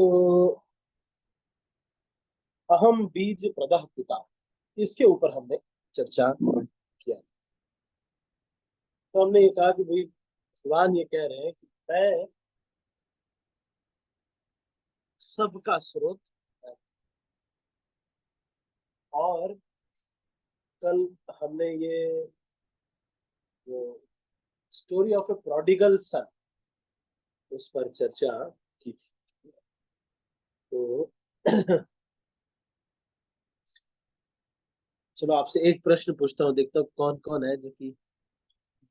तो अहम बीज प्रदः पिता, इसके ऊपर हमने चर्चा किया। तो हमने ये कहा कि भाई भगवान ये कह रहे हैं कि मैं सबका स्रोत है। और कल हमने ये जो स्टोरी ऑफ ए प्रोडिगल सन उस पर चर्चा की थी। तो चलो आपसे एक प्रश्न पूछता हूँ, देखता हूँ कौन कौन है जो कि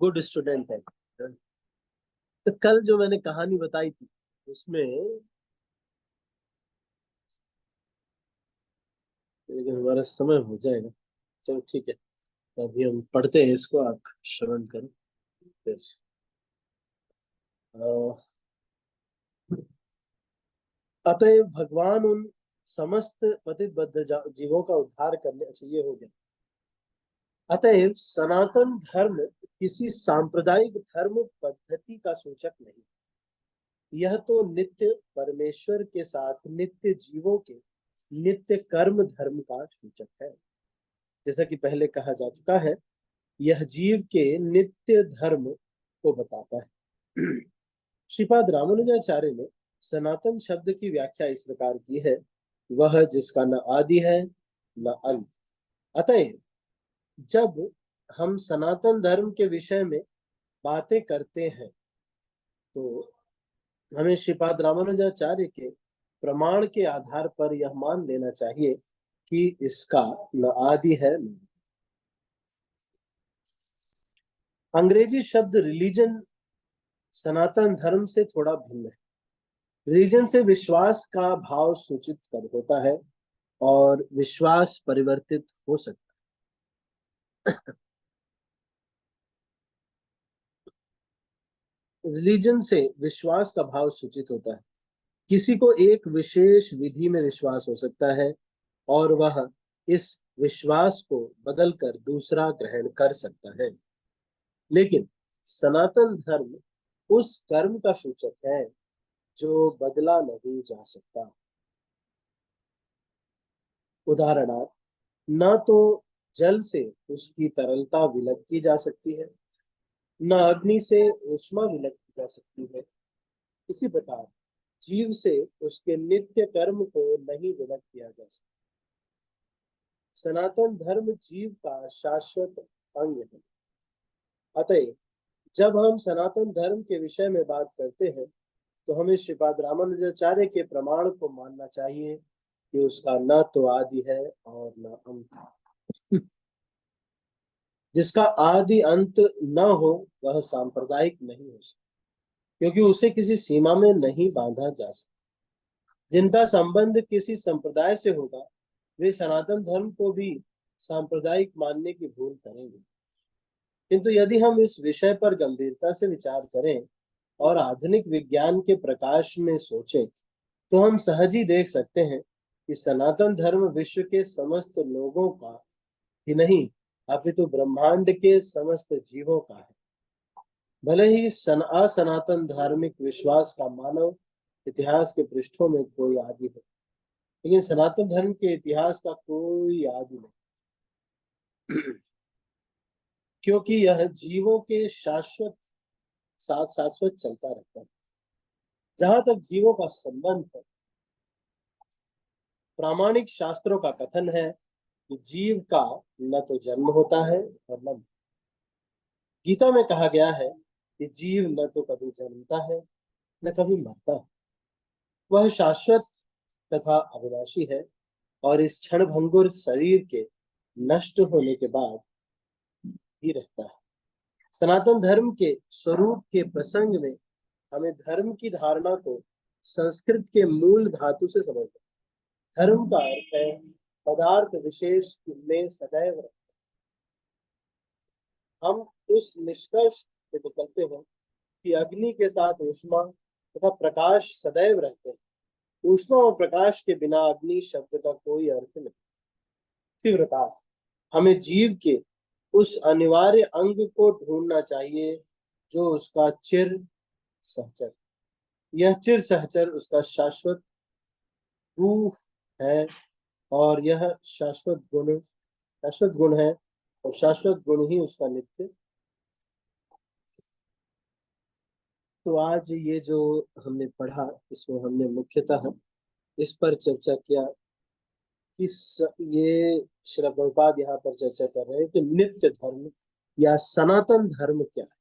गुड स्टूडेंट है। तो कल जो मैंने कहानी बताई थी उसमें, लेकिन हमारा समय हो जाएगा। चलो ठीक है, तो अभी हम पढ़ते हैं इसको, आप श्रवण करो फिर। अतएव भगवान उन समस्त पतित बद्ध जीवों का उद्धार करने, अच्छा ये हो गया। अतएव सनातन धर्म किसी सांप्रदायिक धर्म पद्धति का सूचक नहीं, यह तो नित्य परमेश्वर के साथ नित्य जीवों के नित्य कर्म धर्म का सूचक है। जैसा कि पहले कहा जा चुका है, यह जीव के नित्य धर्म को बताता है। श्रीपाद रामानुजाचार्य ने सनातन शब्द की व्याख्या इस प्रकार की है, वह जिसका न आदि है न अंत। अतएव जब हम सनातन धर्म के विषय में बातें करते हैं तो हमें श्रीपाद रामानुजाचार्य के प्रमाण के आधार पर यह मान लेना चाहिए कि इसका न आदि है न। अंग्रेजी शब्द रिलीजन सनातन धर्म से थोड़ा भिन्न है। रिलीजन से विश्वास का भाव सूचित कर होता है और विश्वास परिवर्तित हो सकता है। रिलीजन से विश्वास का भाव सूचित होता है। किसी को एक विशेष विधि में विश्वास हो सकता है और वह इस विश्वास को बदलकर दूसरा ग्रहण कर सकता है, लेकिन सनातन धर्म उस कर्म का सूचक है जो बदला नहीं जा सकता। उदाहरणार्थ, न तो जल से उसकी तरलता विलक की जा सकती है, न अग्नि से ऊष्मा विलक की जा सकती है। इसी प्रकार जीव से उसके नित्य कर्म को नहीं विलक किया जा सकता। सनातन धर्म जीव का शाश्वत अंग है। अतः जब हम सनातन धर्म के विषय में बात करते हैं तो हमें श्रीपाद रामानुजाचार्य के प्रमाण को मानना चाहिए कि उसका न तो आदि है और न अंत। जिसका आदि अंत न हो वह सांप्रदायिक नहीं हो सकता, क्योंकि उसे किसी सीमा में नहीं बांधा जा सकता। जिनका संबंध किसी संप्रदाय से होगा वे सनातन धर्म को भी सांप्रदायिक मानने की भूल करेंगे। किंतु यदि हम इस विषय पर गंभीरता से विचार करें और आधुनिक विज्ञान के प्रकाश में सोचें तो हम सहज ही देख सकते हैं कि सनातन धर्म विश्व के समस्त लोगों का ही नहीं अपितु ब्रह्मांड के समस्त जीवों का है। भले ही असनातन धार्मिक विश्वास का मानव इतिहास के पृष्ठों में कोई आदि हो, लेकिन सनातन धर्म के इतिहास का कोई आदि नहीं, क्योंकि यह जीवों के शाश्वत साथ शाश्वत चलता रहता है। जहां तक जीवों का संबंध है, प्रामाणिक शास्त्रों का कथन है कि जीव का न तो जन्म होता है और न, गीता में कहा गया है कि जीव न तो कभी जन्मता है न कभी मरता है, वह शाश्वत तथा अविनाशी है और इस क्षणभंगुर शरीर के नष्ट होने के बाद ही रहता है। सनातन धर्म के स्वरूप के प्रसंग में हमें धर्म की धारणा को संस्कृत के मूल धातु से समझना। धर्म का अर्थ है पदार्थ विशेष में सदैव रहना। हम उस निष्कर्ष से निकलते हैं कि अग्नि के साथ ऊष्मा तथा प्रकाश सदैव रहते हैं। ऊष्मा और प्रकाश के बिना अग्नि शब्द का कोई अर्थ नहीं। तीव्रता, हमें जीव के उस अनिवार्य अंग को ढूंढना चाहिए जो उसका चिर सहचर, यह चिर सहचर उसका शाश्वत रूह है, और यह शाश्वत गुण है, और शाश्वत गुण ही उसका नित्य। तो आज ये जो हमने पढ़ा, इसमें हमने मुख्यतः इस पर चर्चा किया कि ये श्रील प्रभुपाद यहाँ पर चर्चा कर रहे हैं कि नित्य धर्म या सनातन धर्म क्या है।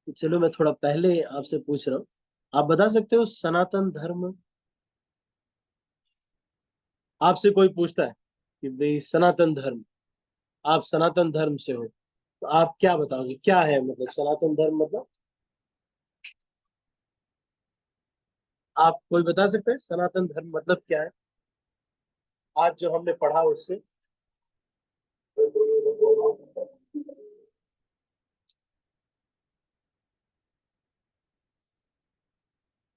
तो चलो मैं थोड़ा पहले आपसे पूछ रहा हूँ, आप बता सकते हो सनातन धर्म? आपसे कोई पूछता है कि भाई सनातन धर्म, आप सनातन धर्म से हो, तो आप क्या बताओगे, क्या है मतलब सनातन धर्म मतलब? आप कोई बता सकते हैं सनातन धर्म मतलब क्या है, आज जो हमने पढ़ा उससे?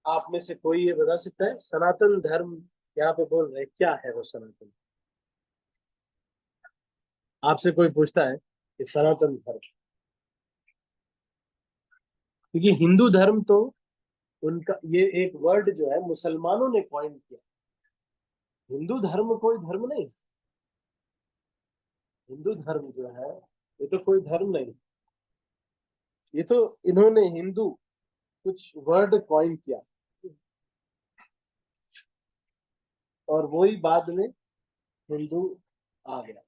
आप में से कोई ये बता सकता है सनातन धर्म यहाँ पे बोल रहे हैं, क्या है वो सनातन? आपसे कोई पूछता है कि सनातन धर्म, क्योंकि हिंदू धर्म तो उनका ये एक वर्ड जो है मुसलमानों ने कॉइन किया। हिंदू धर्म कोई धर्म नहीं, हिंदू धर्म जो है ये तो कोई धर्म नहीं, ये तो इन्होंने हिंदू कुछ वर्ड कॉइन किया, और वही बाद में हिंदू आ गया।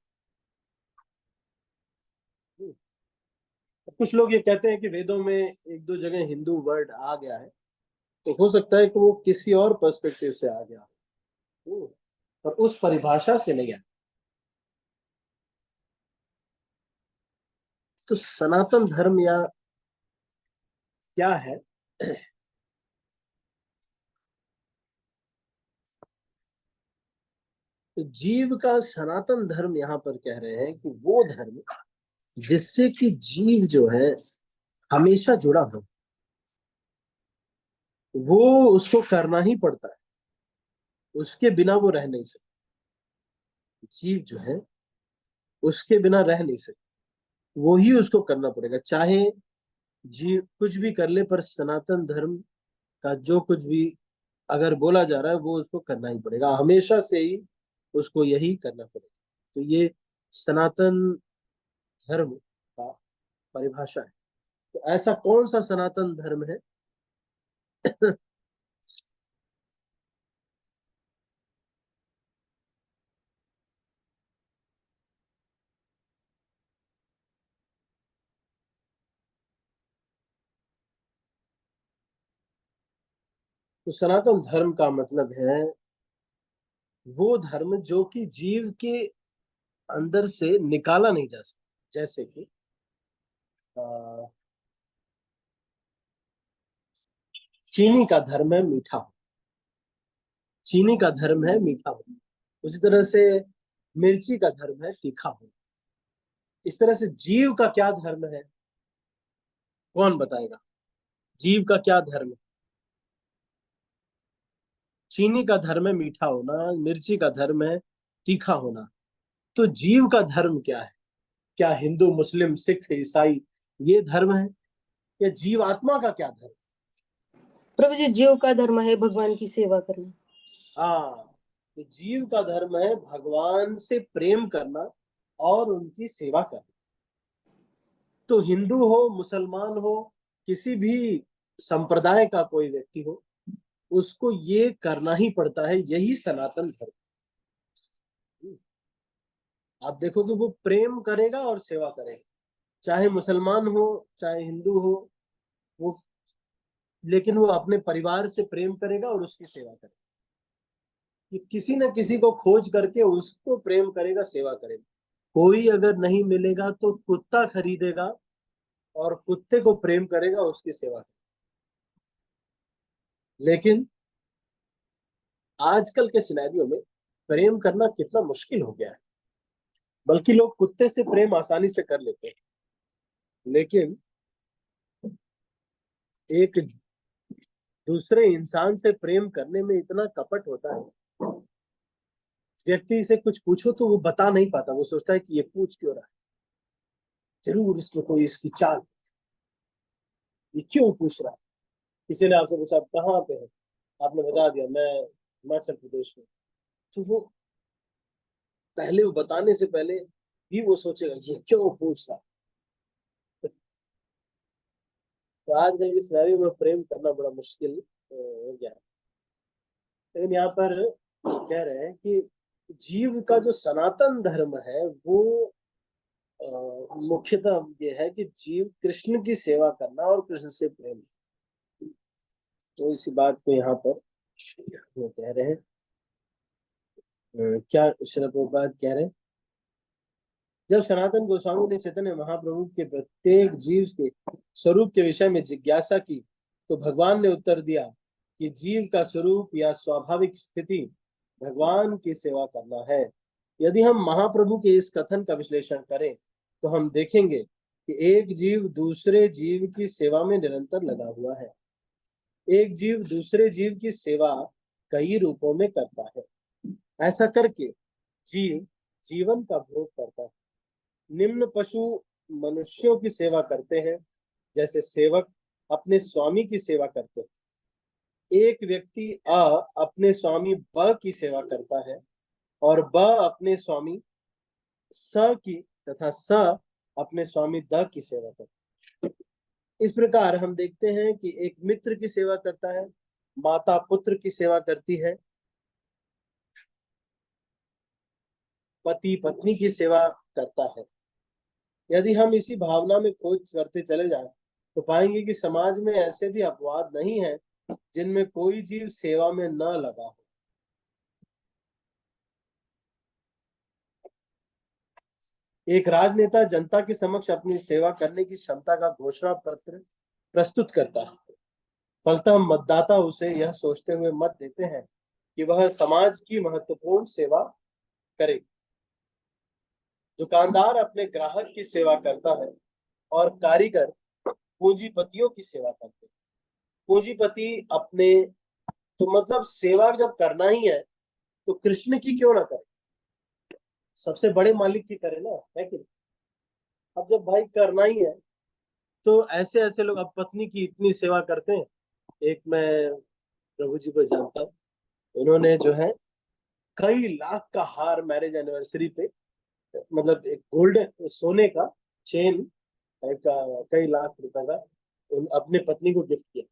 कुछ लोग ये कहते हैं कि वेदों में एक दो जगह हिंदू वर्ड आ गया है, तो हो सकता है कि वो किसी और पर्सपेक्टिव से आ गया, पर उस परिभाषा से नहीं आया। तो सनातन धर्म या क्या है? तो जीव का सनातन धर्म यहाँ पर कह रहे हैं कि वो धर्म जिससे कि जीव जो है हमेशा जुड़ा हो, वो उसको करना ही पड़ता है, उसके बिना वो रह नहीं सकता। जीव जो है उसके बिना रह नहीं सकता, वो ही उसको करना पड़ेगा, चाहे जीव कुछ भी कर ले, पर सनातन धर्म का जो कुछ भी अगर बोला जा रहा है वो उसको करना ही पड़ेगा, हमेशा से ही उसको यही करना पड़ेगा। तो ये सनातन धर्म का परिभाषा है। तो ऐसा कौन सा सनातन धर्म है? तो सनातन धर्म का मतलब है वो धर्म जो कि जीव के अंदर से निकाला नहीं जा सकता। जैसे कि चीनी का धर्म है मीठा हो, चीनी का धर्म है मीठा हो, उसी तरह से मिर्ची का धर्म है तीखा हो। इस तरह से जीव का क्या धर्म है, कौन बताएगा? जीव का क्या धर्म है? चीनी का धर्म है मीठा होना, मिर्ची का धर्म है तीखा होना। तो जीव का धर्म क्या है? क्या हिंदू मुस्लिम सिख ईसाई ये धर्म है, या जीव आत्मा का क्या धर्म? प्रभु जी, जीव का धर्म है भगवान की सेवा करना। हाँ, तो जीव का धर्म है भगवान से प्रेम करना और उनकी सेवा करना। तो हिंदू हो मुसलमान हो, किसी भी संप्रदाय का कोई व्यक्ति हो, उसको ये करना ही पड़ता है, यही सनातन धर्म। आप देखोगे वो प्रेम करेगा और सेवा करेगा, चाहे मुसलमान हो चाहे हिंदू हो, वो लेकिन वो अपने परिवार से प्रेम करेगा और उसकी सेवा करेगा, कि किसी न किसी को खोज करके उसको प्रेम करेगा, सेवा करेगा। कोई अगर नहीं मिलेगा तो कुत्ता खरीदेगा और कुत्ते को प्रेम करेगा, उसकी सेवा करेगा। लेकिन आजकल के सिनेरियो में प्रेम करना कितना मुश्किल हो गया है, बल्कि लोग कुत्ते से प्रेम आसानी से कर लेते हैं, लेकिन एक दूसरे इंसान से प्रेम करने में इतना कपट होता है। व्यक्ति से कुछ पूछो तो वो बता नहीं पाता, वो सोचता है कि ये पूछ क्यों रहा है, जरूर इसमें कोई इसकी चाल है, ये क्यों पूछ रहा है। किसी ने आपसे पूछा आप कहाँ पे है, आपने बता दिया मैं हिमाचल प्रदेश में, तो वो पहले वो बताने से पहले भी वो सोचेगा ये क्यों पूछ रहा। तो आजकल की सिनेरियो में प्रेम करना बड़ा मुश्किल हो गया है। लेकिन यहाँ पर कह रहे हैं कि जीव का जो सनातन धर्म है वो मुख्यतः ये है कि जीव कृष्ण की सेवा करना और कृष्ण से प्रेम। तो इसी बात को यहाँ पर वो कह रहे हैं। क्या श्रील प्रभुपाद कह रहे हैं, जब सनातन गोस्वामी ने चैतन्य महाप्रभु के प्रत्येक जीव के स्वरूप के विषय में जिज्ञासा की तो भगवान ने उत्तर दिया कि जीव का स्वरूप या स्वाभाविक स्थिति भगवान की सेवा करना है। यदि हम महाप्रभु के इस कथन का विश्लेषण करें तो हम देखेंगे कि एक जीव दूसरे जीव की सेवा में निरंतर लगा हुआ है। एक जीव दूसरे जीव की सेवा कई रूपों में करता है। ऐसा करके जीव जीवन का भोग करता है। निम्न पशु मनुष्यों की सेवा करते हैं, जैसे सेवक अपने स्वामी की सेवा करते हैं। एक व्यक्ति अ अपने स्वामी ब की सेवा करता है और ब अपने स्वामी स की तथा स अपने स्वामी द की सेवा करता है। इस प्रकार हम देखते हैं कि एक मित्र की सेवा करता है, माता पुत्र की सेवा करती है, पति पत्नी की सेवा करता है। यदि हम इसी भावना में खोज करते चले जाएं तो पाएंगे कि समाज में ऐसे भी अपवाद नहीं है जिनमें कोई जीव सेवा में न लगा हो। एक राजनेता जनता के समक्ष अपनी सेवा करने की क्षमता का घोषणा पत्र प्रस्तुत करता है। फलतः मतदाता उसे यह सोचते हुए मत देते हैं कि वह समाज की महत्वपूर्ण सेवा करे। दुकानदार अपने ग्राहक की सेवा करता है और कारीगर पूंजीपतियों की सेवा करते हैं। पूंजीपति अपने, तो मतलब सेवा जब करना ही है तो कृष्ण की क्यों ना करे, सबसे बड़े मालिक की करे ना, है कि नहीं? अब जब भाई करना ही है तो ऐसे ऐसे लोग अब पत्नी की इतनी सेवा करते हैं। एक मैं प्रभु जी को जानता हूँ, उन्होंने जो है कई लाख का हार मैरिज एनिवर्सरी पे, मतलब एक गोल्डन सोने का चेन टाइप का कई लाख रुपए का अपने पत्नी को गिफ्ट किया।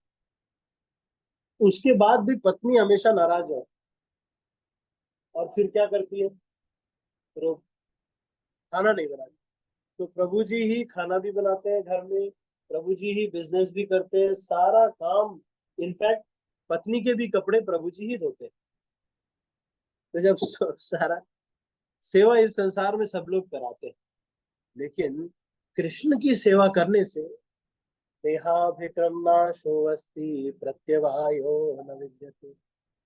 उसके बाद भी पत्नी हमेशा नाराज है और फिर क्या करती है, फिर वो खाना नहीं बनाती। तो प्रभु जी ही खाना भी बनाते हैं घर में, प्रभु जी ही बिजनेस भी करते हैं, सारा काम, इनफैक्ट पत्नी के भी कपड़े प्रभु जी ही धोते हैं। तो जब सारा सेवा इस संसार में सब लोग कराते हैं, लेकिन कृष्ण की सेवा करने से देहाभिक्रम नाशो अस्ति प्रत्यवायो न विद्यते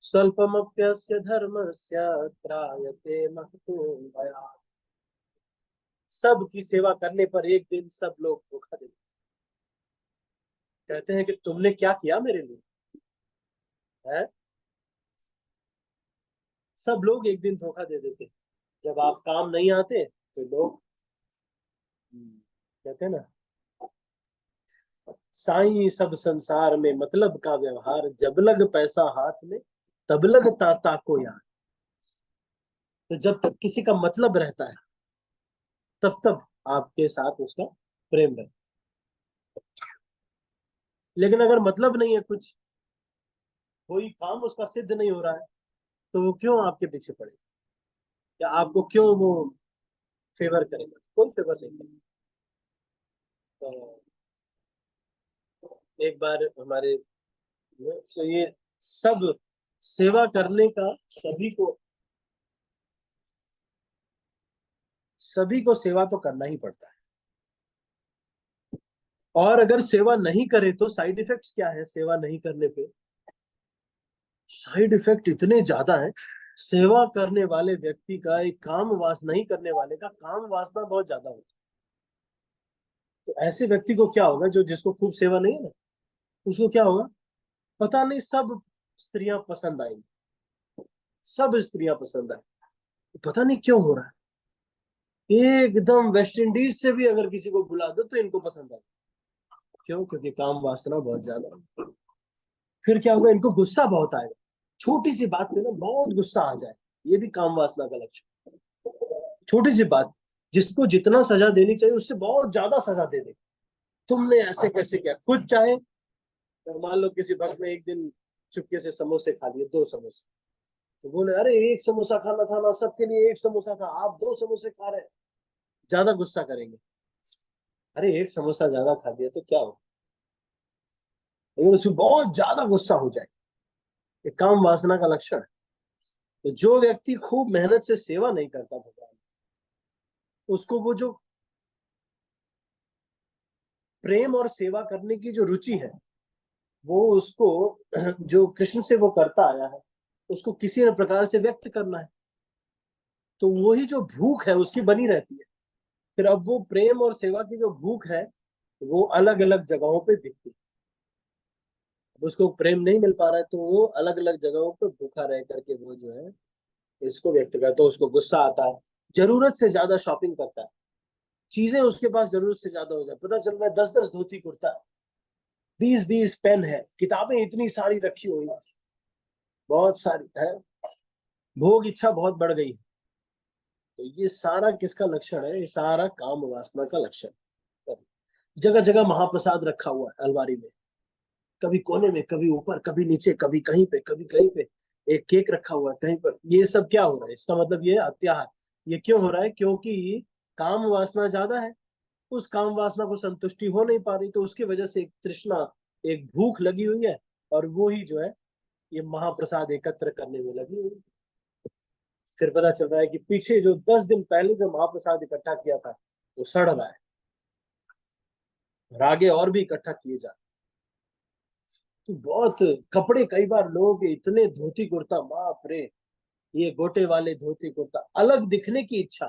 स्वल्पमप्यस्य धर्मस्य त्रायते महतो भयात्। सब की सेवा करने पर एक दिन सब लोग धोखा देते, कहते हैं कि तुमने क्या किया मेरे लिए, है? सब लोग एक दिन धोखा दे देते, जब आप काम नहीं आते तो लोग कहते हैं ना, साईं सब संसार में मतलब का व्यवहार, जब लग पैसा हाथ में तब लग ताता को यार। तो जब तक किसी का मतलब रहता है तब तब आपके साथ उसका प्रेम रहता है। लेकिन अगर मतलब नहीं है कुछ, कोई काम उसका सिद्ध नहीं हो रहा है, तो वो क्यों आपके पीछे पड़ेगा, या आपको क्यों वो फेवर करेगा? कोई फेवर नहीं करेगा। तो एक बार हमारे, तो ये सब सेवा करने का सभी को सेवा तो करना ही पड़ता है। और अगर सेवा नहीं करे तो साइड इफेक्ट्स क्या है सेवा नहीं करने पे? साइड इफेक्ट इतने ज्यादा है। सेवा करने वाले व्यक्ति का, एक काम वास नहीं करने वाले का काम वासना बहुत ज्यादा होता है। तो ऐसे व्यक्ति को क्या होगा, जो जिसको खूब सेवा नहीं है ना, उसको क्या होगा पता नहीं, सब स्त्रियां पसंद आएंगी, सब स्त्रियां पसंद आएंगी, पता नहीं क्यों हो रहा है। एकदम वेस्ट इंडीज से भी अगर किसी को बुला दो तो इनको पसंद आए। क्यों? क्योंकि काम वासना बहुत ज्यादा है। फिर क्या होगा, इनको गुस्सा बहुत आएगा, छोटी सी बात पे ना बहुत गुस्सा आ जाए, ये भी काम वासना का लक्षण। छोटी सी बात, जिसको जितना सजा देनी चाहिए उससे बहुत ज्यादा सजा दे दे। तुमने ऐसे कैसे किया, खुद चाहे तो मान लो किसी भक्त ने एक दिन चुपके से समोसे खा लिए, 2 समोसे, तो बोले अरे एक समोसा खाना था ना, सबके लिए एक समोसा था, आप 2 समोसे खा रहे हैं, ज्यादा गुस्सा करेंगे। अरे एक समोसा ज्यादा खा दिया तो क्या हो, लेकिन उसमें बहुत ज्यादा गुस्सा हो जाए, ये काम वासना का लक्षण है। तो जो व्यक्ति खूब मेहनत से सेवा नहीं करता भगवान, उसको वो जो प्रेम और सेवा करने की जो रुचि है, वो उसको जो कृष्ण से वो करता आया है, उसको किसी न प्रकार से व्यक्त करना है, तो वही जो भूख है उसकी बनी रहती है। फिर अब वो प्रेम और सेवा की जो भूख है, वो अलग अलग जगहों पे दिखती है। उसको प्रेम नहीं मिल पा रहा है, तो वो अलग अलग जगहों पे भूखा रह करके वो जो है इसको व्यक्त करता है। तो उसको गुस्सा आता है, जरूरत से ज्यादा शॉपिंग करता है, चीजें उसके पास जरूरत से ज्यादा हो जाए, पता चल रहा है 10-10 धोती कुर्ता, 20-20 पेन है, किताबें इतनी सारी रखी हुई, बहुत सारी है, भोग इच्छा बहुत बढ़ गई। तो ये सारा किसका लक्षण है, ये सारा काम वासना का लक्षण। जगह जगह महाप्रसाद रखा हुआ है अलमारी में, कभी कोने में, कभी ऊपर, कभी नीचे, कभी कहीं पे, कभी कहीं पे, एक केक रखा हुआ है कहीं पर। ये सब क्या हो रहा है, इसका मतलब ये अत्याहार। ये क्यों हो रहा है, क्योंकि काम वासना ज्यादा है, उस काम वासना को संतुष्टि हो नहीं पा रही, तो उसकी वजह से एक तृष्णा, एक भूख लगी हुई है, और वो ही जो है ये महाप्रसाद एकत्र करने में लगी हुई है। फिर पता चल रहा है कि पीछे जो 10 दिन पहले जो महाप्रसाद इकट्ठा किया था वो सड़ रहा है, और आगे और भी इकट्ठा किए जा। तो बहुत कपड़े, कई बार लोगों के इतने धोती कुर्ता, बाप रे, ये गोटे वाले धोती कुर्ता, अलग दिखने की इच्छा,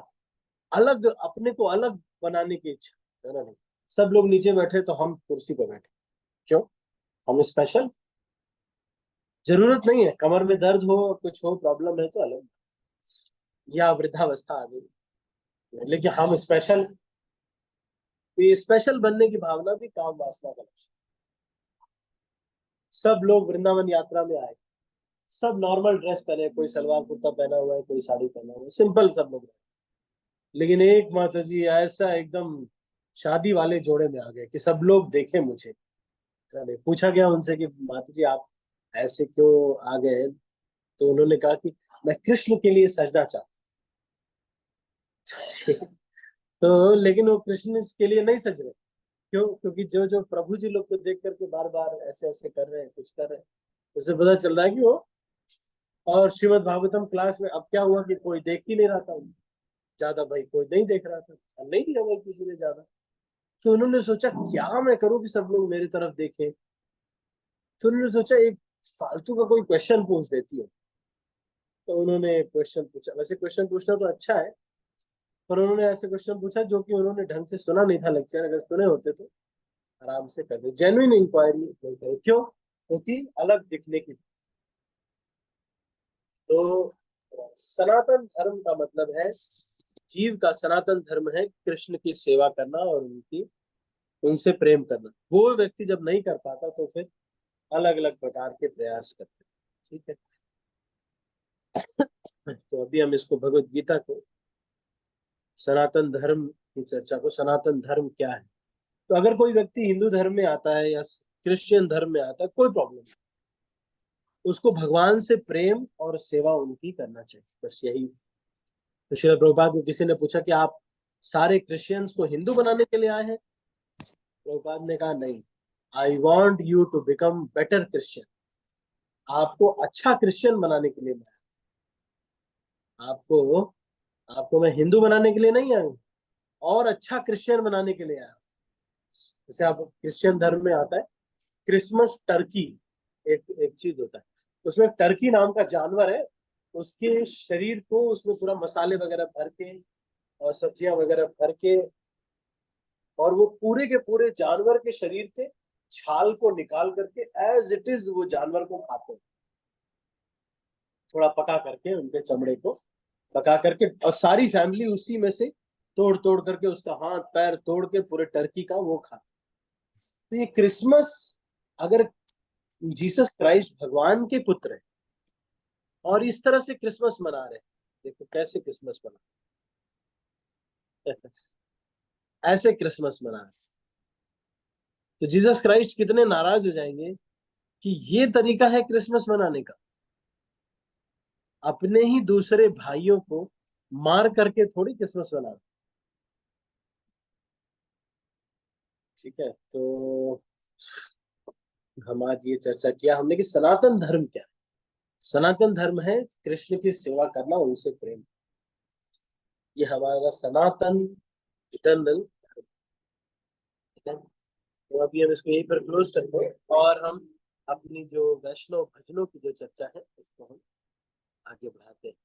अलग अपने को अलग बनाने की इच्छा है ना। नहीं, सब लोग नीचे बैठे तो हम कुर्सी पे बैठे, क्यों, हम स्पेशल, जरूरत नहीं है। कमर में दर्द हो, कुछ हो, प्रॉब्लम है तो अलग, या वृद्धावस्था आ गई, लेकिन हम स्पेशल। तो ये स्पेशल बनने की भावना भी काम वासना का लक्षण। सब लोग वृंदावन यात्रा में आए, सब नॉर्मल ड्रेस पहने, कोई सलवार कुर्ता पहना हुआ है, कोई साड़ी पहना हुआ है, सिंपल सब लोग, लेकिन एक माता जी ऐसा एकदम शादी वाले जोड़े में आ गए कि सब लोग देखे मुझे। मैंने पूछा गया उनसे कि माता जी आप ऐसे क्यों आ गए, तो उन्होंने कहा कि मैं कृष्ण के लिए सजना चाहता हूँ। तो लेकिन वो कृष्ण के लिए नहीं सज रहे, क्यों, क्योंकि जो जो प्रभु जी लोग को देख करके बार बार ऐसे ऐसे कर रहे हैं, कुछ कर रहे हैं, उससे पता चल रहा है कि वो। और श्रीमद् भागवतम क्लास में अब क्या हुआ कि कोई देख ही नहीं रहा था ज्यादा, भाई कोई नहीं देख रहा था, और नहीं दिया भाई किसी ने ज्यादा। तो उन्होंने सोचा क्या मैं करूं कि सब लोग मेरी तरफ देखें। तो उन्होंने सोचा एक फालतू का कोई क्वेश्चन पूछ देती हूँ। तो उन्होंने क्वेश्चन पूछा, वैसे क्वेश्चन पूछना तो अच्छा है, पर उन्होंने ऐसे क्वेश्चन पूछा जो कि उन्होंने ढंग से सुना नहीं था लेक्चर, अगर सुने होते तो आराम से कर दे, जेन्युइन इंक्वायरी नहीं करे, क्यों, क्योंकि अलग दिखने की। तो सनातन धर्म का मतलब है, जीव का सनातन धर्म है कृष्ण की सेवा करना और उनकी, उनसे प्रेम करना। वो व्यक्ति जब नहीं कर पाता तो फिर अलग अलग प्रकार के प्रयास करते हैं, ठीक है। तो अभी हम इसको भगवत गीता को, सनातन धर्म की चर्चा को, सनातन धर्म क्या है। तो अगर कोई व्यक्ति हिंदू धर्म में आता है या क्रिश्चियन धर्म में आता है, कोई प्रॉब्लम नहीं, उसको भगवान से प्रेम और सेवा उनकी करना चाहिए, बस यही। तो श्रील प्रभुपाद को किसी ने पूछा कि आप सारे क्रिश्चियंस को हिंदू बनाने के लिए आए हैं, प्रभुपाद ने कहा नहीं, I want you to become better Christian. आपको अच्छा क्रिश्चियन बनाने के लिए मैं, आपको आपको मैं हिंदू बनाने के लिए नहीं आया हूं, और अच्छा क्रिश्चियन बनाने के लिए आया हूं। जैसे आप क्रिश्चियन धर्म में आता है क्रिसमस टर्की, एक एक चीज होता है, उसमें टर्की नाम का जानवर है, उसके शरीर को उसमें पूरा मसाले वगैरह भर के और सब्जियां वगैरह भर के, और वो पूरे के पूरे जानवर के शरीर के छाल को निकाल करके एज इट इज वो जानवर को खाते हैं, थोड़ा पका करके उनके चमड़े को पका करके, और सारी फैमिली उसी में से तोड़ तोड़ करके उसका हाथ पैर तोड़ के पूरे टर्की का वो खाते। तो ये क्रिसमस, अगर जीसस क्राइस्ट भगवान के पुत्र है और इस तरह से क्रिसमस मना रहे हैं। देखो कैसे क्रिसमस मना ऐसे क्रिसमस मना रहे हैं। तो जीसस क्राइस्ट कितने नाराज हो जाएंगे कि ये तरीका है क्रिसमस मनाने का, अपने ही दूसरे भाइयों को मार करके थोड़ी क्रिसमस मना। ठीक है, तो हम आज ये चर्चा किया हमने कि सनातन धर्म क्या है। सनातन धर्म है कृष्ण की सेवा करना, उनसे प्रेम। ये हमारा सनातन इटर्नल धर्म। ठीक है, तो अभी हम इसको यहीं पर क्लोज करते हैं और हम अपनी जो वैष्णव भजनों की जो चर्चा है उसको हम आगे बढ़ाते हैं।